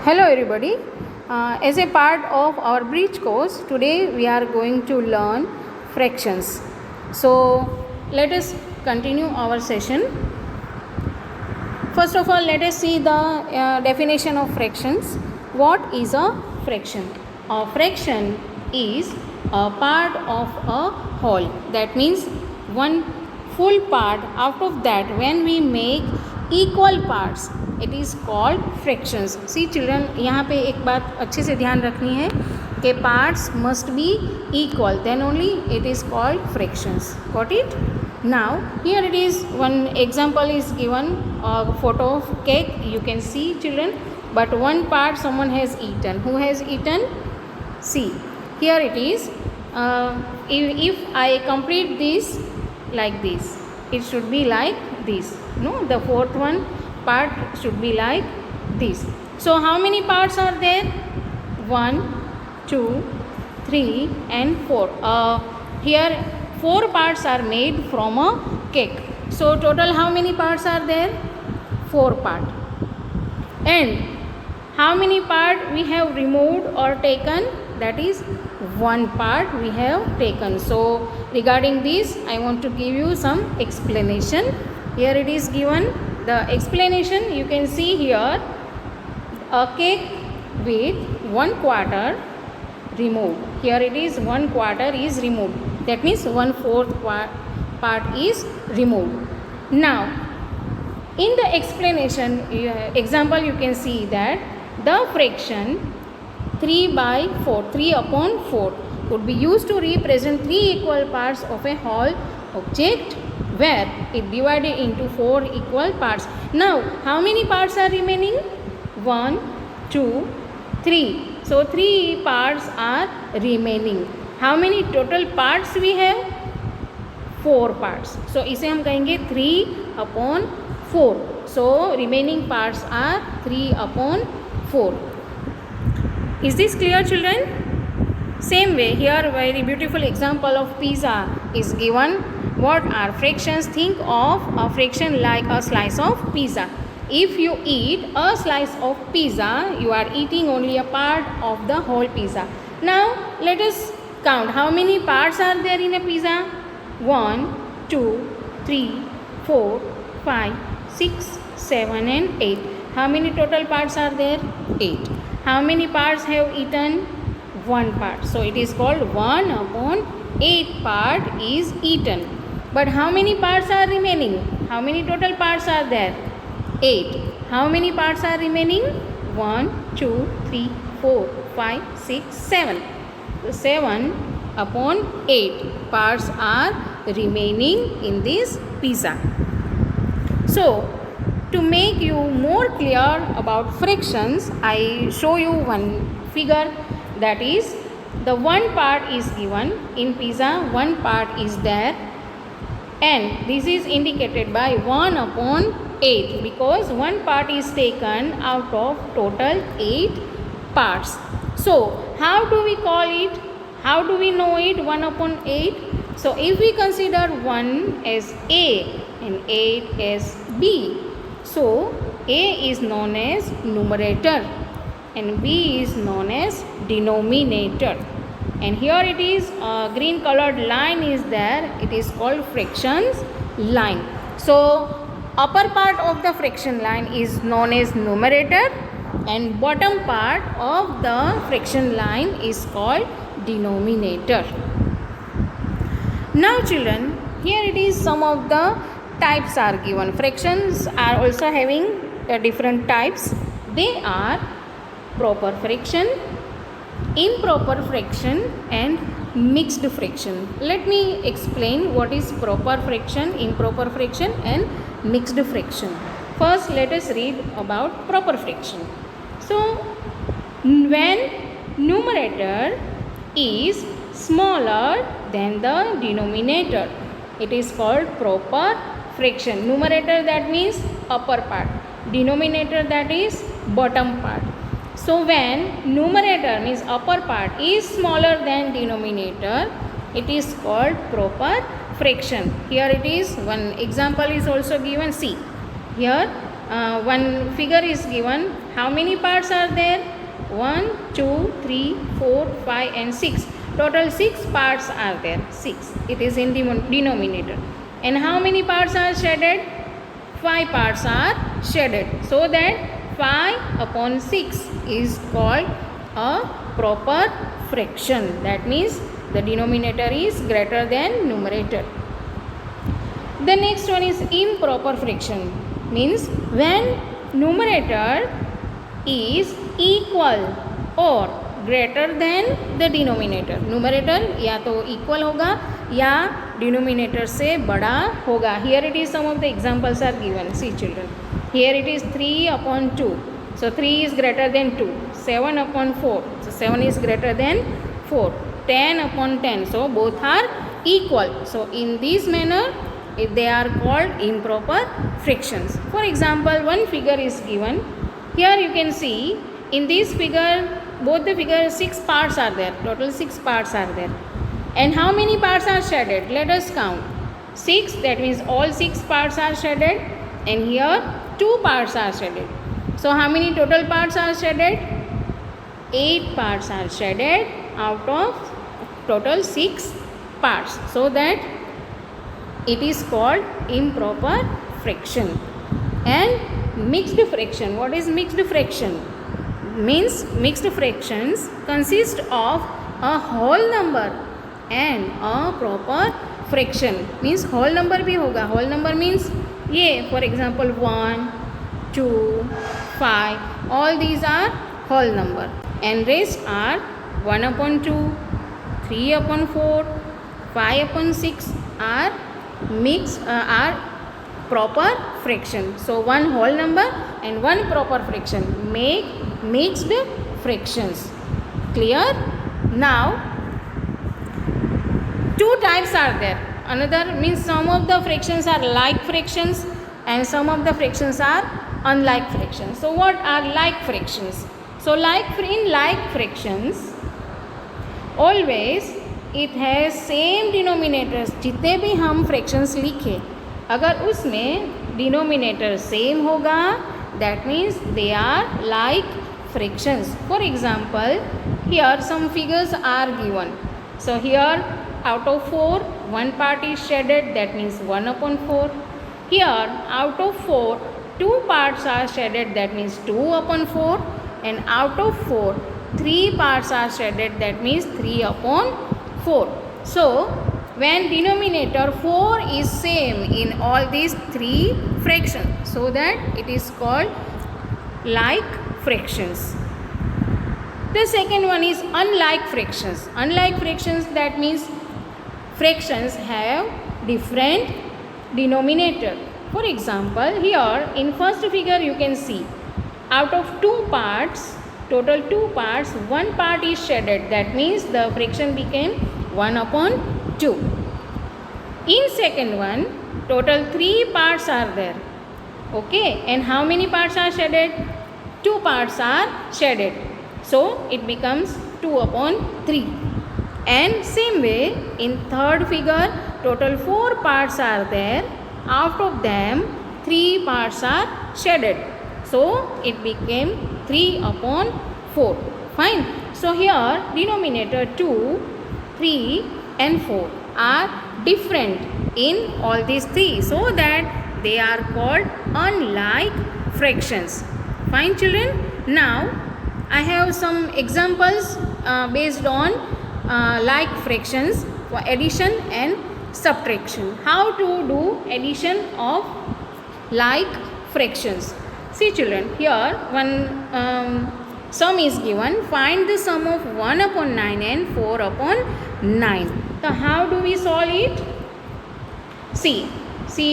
Hello everybody. As a part of our bridge course, today we are going to learn fractions. So let us continue our session. First of all, let us see the definition of fractions. What is a fraction? A fraction is a part of a whole. That means one full part. Out of that, when we make equal parts, it is called fractions. See children, यहाँ पे एक बात अच्छे से ध्यान रखनी है कि parts must be equal, then only it is called fractions. Got it? Now here it is, one example is given, a photo of cake. You can see children, but one part someone has eaten. Who has eaten? See, here it is. If I complete this like this, it should be like this. No, the fourth one part should be like this. So how many parts are there? 1, 2, 3 and 4. Here 4 parts are made from a cake. So total how many parts are there? 4 parts. And how many part we have removed or taken? That is 1 part we have taken. So regarding this, I want to give you some explanation. Here it is given. The explanation you can see here, a cake with 1/4 removed. Here it is 1/4 is removed. That means 1/4 part is removed. Now in the explanation example, you can see that the fraction 3/4, 3/4 would be used to represent 3 equal parts of a whole object where it divided into 4 equal parts. Now how many parts are remaining? 1, 2, 3. So 3 parts are remaining. How many total parts we have? 4 parts. So इसे हम कहेंगे 3/4. So remaining parts are 3/4. Is this clear children? Same way, here very beautiful example of pizza is given. What are fractions? Think of a fraction like a slice of pizza. If you eat a slice of pizza, you are eating only a part of the whole pizza. Now let us count how many parts are there in a pizza. 1, 2, 3, 4, 5, 6, 7 and 8. How many total parts are there? 8. How many parts have eaten? 1 part. So it is called 1/8 part is eaten. But how many parts are remaining? How many total parts are there? 8. How many parts are remaining? 1, 2, 3, 4, 5, 6, 7. So 7/8 parts are remaining in this pizza. So to make you more clear about fractions, I show you one figure. That is, the 1 part is given in pizza, 1 part is there, and this is indicated by 1/8 because 1 part is taken out of total 8 parts. So how do we call it? How do we know it? 1/8. So if we consider 1 as A and 8 as B, so A is known as numerator and B is known as denominator. And here it is, green colored line is there. It is called fractions line. So upper part of the fraction line is known as numerator and bottom part of the fraction line is called denominator. Now children, here it is, some of the types are given. Fractions are also having different types. They are proper fraction, improper fraction and mixed fraction. Let me explain what is proper fraction, improper fraction and mixed fraction. First let us read about proper fraction. So when numerator is smaller than the denominator, it is called proper fraction. Numerator, that means upper part. Denominator, that is bottom part. So when numerator means upper part is smaller than denominator, it is called proper fraction. Here it is, one example is also given. See, here one figure is given. How many parts are there? 1, 2, 3, 4, 5 and 6. Total 6 parts are there. 6. It is in the denominator. And how many parts are shaded? 5 parts are shaded. So that 5 upon 6 is called a proper fraction. That means the denominator is greater than numerator. The next one is improper fraction. Means when numerator is equal or greater than the denominator. Numerator या तो equal होगा या denominator से बड़ा होगा. Here it is, some of the examples are given. See children. Here it is 3 upon 2. So 3 is greater than 2. 7 upon 4. So 7 is greater than 4. 10 upon 10. So both are equal. So in this manner, they are called improper fractions. For example, one figure is given. Here you can see in this figure, both the figures 6 parts are there. Total 6 parts are there. And how many parts are shaded? Let us count. 6, that means all 6 parts are shaded. And here 2 parts are shaded. So how many total parts are shaded? 8 parts are shaded out of total 6 parts. So that it is called improper fraction. And mixed fraction. What is mixed fraction? Means mixed fractions consist of a whole number and a proper fraction. Means whole number भी होगा. Whole number means ये, for example 1, 2, 5. All these are whole number. And rest are 1 upon 2, 3 upon 4, 5 upon 6 are are proper fraction. So one whole number and one proper fraction make mixed fractions. Clear? Now two types are there. Another means some of the fractions are like fractions and some of the fractions are unlike fractions. So what are like fractions? So in like fractions always it has same denominators. जितने भी हम fractions लिखे अगर उसमें denominator same होगा, that means they are like fractions. For example, here some figures are given. So here out of 4, one part is shaded, that means 1 upon 4. Here out of 4, 2 parts are shaded, that means 2 upon 4. And out of 4, 3 parts are shaded, that means 3 upon 4. So when denominator 4 is same in all these 3 fractions, so that it is called like fractions. The second one is unlike fractions. Unlike fractions, that means fractions have different denominator. For example, here in first figure you can see out of 2 parts, total 2 parts, one part is shaded, that means the fraction became 1 upon 2. In second one, total 3 parts are there. Okay, and how many parts are shaded? 2 parts are shaded. So it becomes 2 upon 3. And same way in third figure, total 4 parts are there. Out of them, 3 parts are shaded. So it became 3 upon 4. Fine. So here denominator 2, 3 and 4 are different in all these 3. So that they are called unlike fractions. Fine children. Now I have some examples based on like fractions for addition and subtraction. How to do addition of like fractions. See children, here one sum is given. Find the sum of 1 upon 9 and 4 upon 9. So how do we solve it? See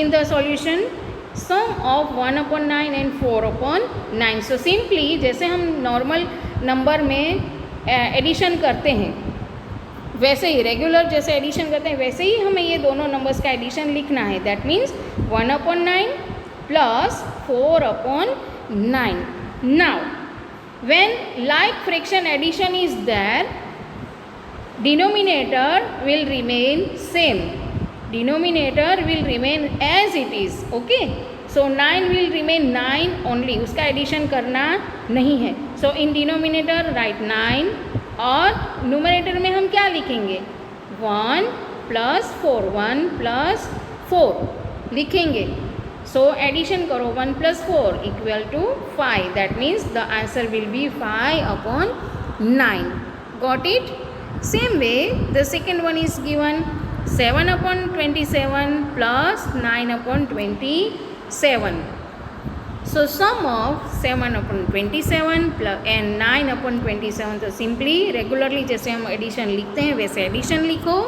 in the solution, sum of 1 upon 9 and 4 upon 9. So simply जैसे हम normal number में addition करते हैं वैसे ही, regular जैसे addition करते हैं वैसे ही हमें ये दोनों नंबर्स का एडिशन लिखना है. That means 1 upon 9 plus 4 upon 9. Now when like fraction addition is there, denominator will remain same. Denominator will remain as it is. Okay. So 9 will remain 9 only, उसका एडिशन करना नहीं है. सो इन डिनोमिनेटर राइट 9 और numerator में हम क्या लिखेंगे 1 plus 4, 1 plus 4 लिखेंगे. सो एडिशन करो 1 plus 4 equal to 5. That means the answer will be 5 upon 9. Got it? Same way the second one is given 7 upon 27 plus 9 upon 27. So sum of 7 upon 27 plus and 9 upon 27. तो simply regularly जैसे हम addition लिखते हैं वैसे addition लिखो.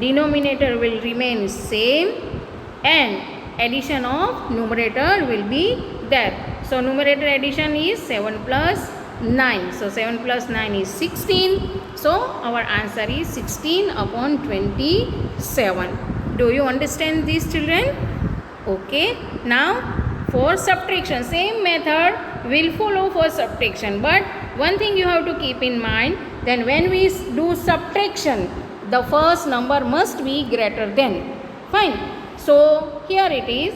Denominator will remain same and addition of numerator will be there. So numerator addition is 7 plus 9. So 7 plus 9 is 16. So our answer is 16 upon 27. Do you understand this, children? Okay. Now for subtraction, same method will follow for subtraction. But one thing you have to keep in mind, then when we do subtraction, the first number must be greater than. Fine. So here it is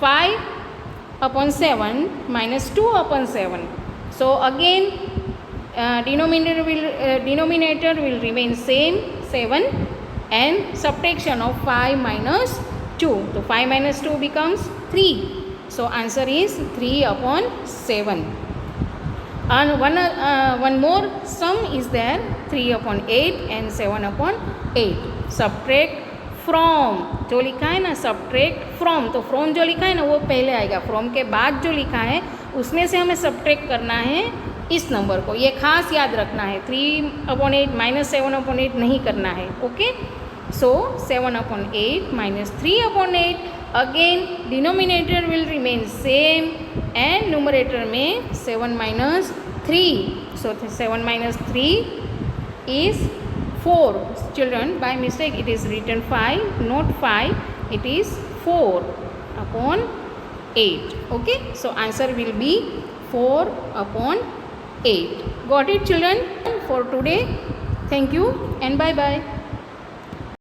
5 upon 7 minus 2 upon 7. So again denominator will remain same 7 and subtraction of 5 minus 2. So 5 minus 2 becomes 3. So answer is 3 upon 7. And one more sum is there 3 upon 8 and 7 upon 8. Subtract from, जो लिखा है ना subtract from, तो from जो लिखा है ना वो पहले आएगा. from के बाद जो लिखा है उसमें से हमें subtract करना है इस नंबर को. ये खास याद रखना है. 3 upon 8 माइनस 7 upon 8 नहीं करना है. Okay. So 7 upon 8 minus 3 upon 8. Again denominator will remain same and numerator में 7 minus 3. So 7 minus 3 is 4. Children, by mistake it is written 5, not 5. It is 4 upon 8. Okay. So answer will be 4 upon 8. Got it, children? For today, thank you and bye bye.